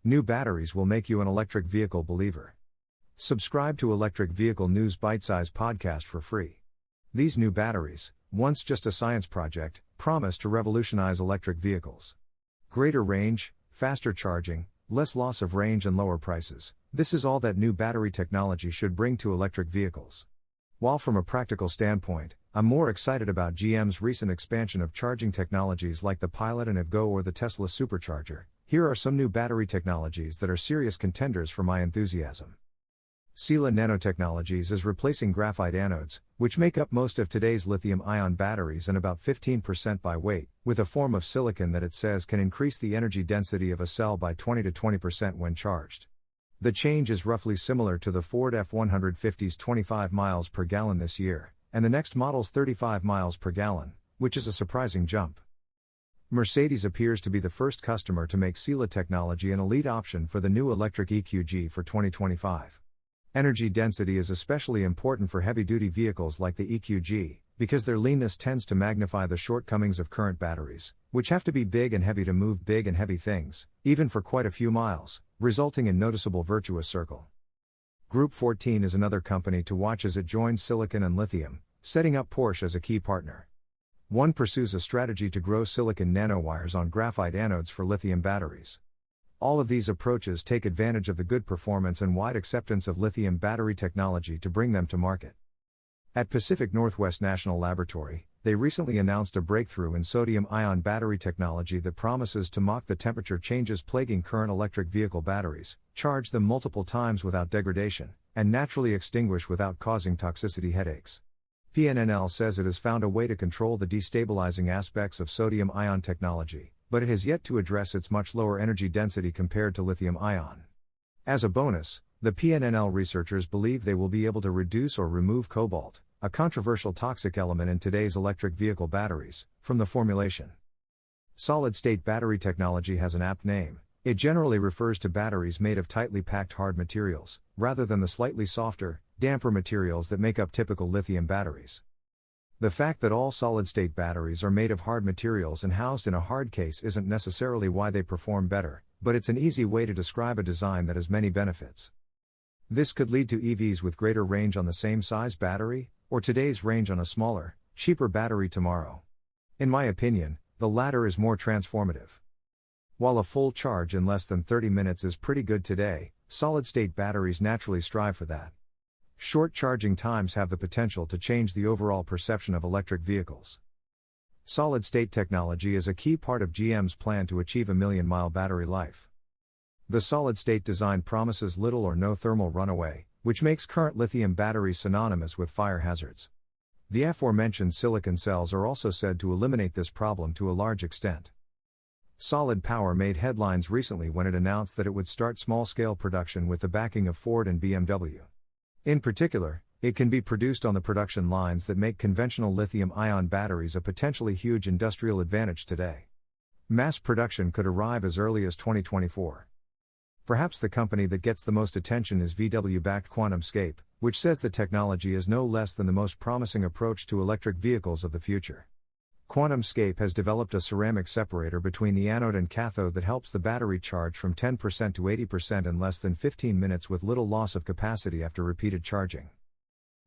New batteries will make you an electric vehicle believer. Subscribe to Electric Vehicle News Bitesize podcast for free. These new batteries, once just a science project, promise to revolutionize electric vehicles. Greater range, faster charging, less loss of range and lower prices. This is all that new battery technology should bring to electric vehicles. While from a practical standpoint, I'm more excited about GM's recent expansion of charging technologies like the Pilot and EVgo or the Tesla Supercharger. Here are some new battery technologies that are serious contenders for my enthusiasm. Sila Nanotechnologies is replacing graphite anodes, which make up most of today's lithium-ion batteries and about 15% by weight, with a form of silicon that it says can increase the energy density of a cell by 20 to 20% when charged. The change is roughly similar to the Ford F-150's 25 miles per gallon this year, and the next model's 35 miles per gallon, which is a surprising jump. Mercedes appears to be the first customer to make Sila technology an elite option for the new electric EQG for 2025. Energy density is especially important for heavy-duty vehicles like the EQG, because their leanness tends to magnify the shortcomings of current batteries, which have to be big and heavy to move big and heavy things, even for quite a few miles, resulting in noticeable virtuous circle. Group 14 is another company to watch as it joins silicon and lithium, setting up Porsche as a key partner. One pursues a strategy to grow silicon nanowires on graphite anodes for lithium batteries. All of these approaches take advantage of the good performance and wide acceptance of lithium battery technology to bring them to market. At Pacific Northwest National Laboratory, they recently announced a breakthrough in sodium-ion battery technology that promises to mock the temperature changes plaguing current electric vehicle batteries, charge them multiple times without degradation, and naturally extinguish without causing toxicity headaches. PNNL says it has found a way to control the destabilizing aspects of sodium-ion technology, but it has yet to address its much lower energy density compared to lithium-ion. As a bonus, the PNNL researchers believe they will be able to reduce or remove cobalt, a controversial toxic element in today's electric vehicle batteries, from the formulation. Solid-state battery technology has an apt name. It generally refers to batteries made of tightly packed hard materials, rather than the slightly softer, damper materials that make up typical lithium batteries. The fact that all solid-state batteries are made of hard materials and housed in a hard case isn't necessarily why they perform better, but it's an easy way to describe a design that has many benefits. This could lead to EVs with greater range on the same size battery, or today's range on a smaller, cheaper battery tomorrow. In my opinion, the latter is more transformative. While a full charge in less than 30 minutes is pretty good today, solid-state batteries naturally strive for that. Short charging times have the potential to change the overall perception of electric vehicles. Solid-state technology is a key part of GM's plan to achieve a million-mile battery life. The solid-state design promises little or no thermal runaway, which makes current lithium batteries synonymous with fire hazards. The aforementioned silicon cells are also said to eliminate this problem to a large extent. Solid Power made headlines recently when it announced that it would start small-scale production with the backing of Ford and BMW. In particular, it can be produced on the production lines that make conventional lithium-ion batteries a potentially huge industrial advantage today. Mass production could arrive as early as 2024. Perhaps the company that gets the most attention is VW-backed QuantumScape, which says the technology is no less than the most promising approach to electric vehicles of the future. QuantumScape has developed a ceramic separator between the anode and cathode that helps the battery charge from 10% to 80% in less than 15 minutes with little loss of capacity after repeated charging.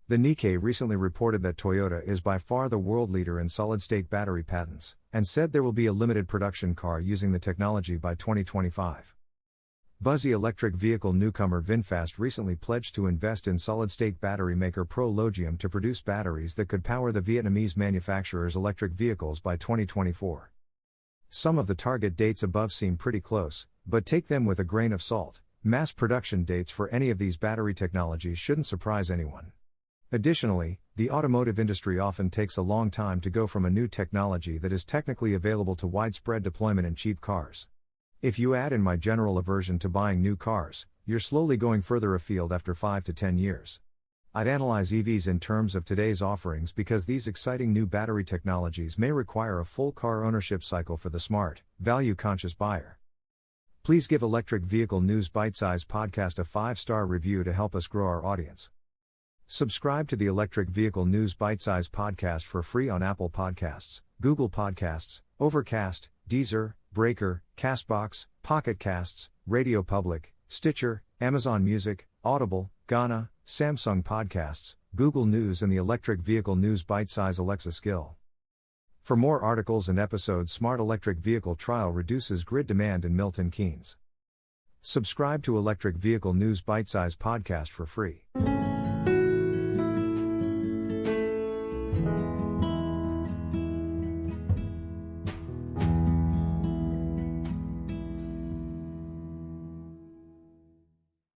The Nikkei recently reported that Toyota is by far the world leader in solid-state battery patents, and said there will be a limited production car using the technology by 2025. Buzzy electric vehicle newcomer VinFast recently pledged to invest in solid-state battery maker Prologium to produce batteries that could power the Vietnamese manufacturer's electric vehicles by 2024. Some of the target dates above seem pretty close, but take them with a grain of salt. Mass production dates for any of these battery technologies shouldn't surprise anyone. Additionally, the automotive industry often takes a long time to go from a new technology that is technically available to widespread deployment in cheap cars. If you add in my general aversion to buying new cars, you're slowly going further afield after 5 to 10 years. I'd analyze EVs in terms of today's offerings because these exciting new battery technologies may require a full car ownership cycle for the smart, value-conscious buyer. Please give Electric Vehicle News Bitesize podcast a 5-star review to help us grow our audience. Subscribe to the Electric Vehicle News Bitesize podcast for free on Apple Podcasts, Google Podcasts, Overcast, Deezer, Breaker, Castbox, Pocket Casts, Radio Public, Stitcher, Amazon Music, Audible, Ghana, Samsung Podcasts, Google News, and the Electric Vehicle News Bitesize Alexa skill. For more articles and episodes, Smart Electric Vehicle Trial Reduces Grid Demand in Milton Keynes. Subscribe to Electric Vehicle News Bitesize podcast for free.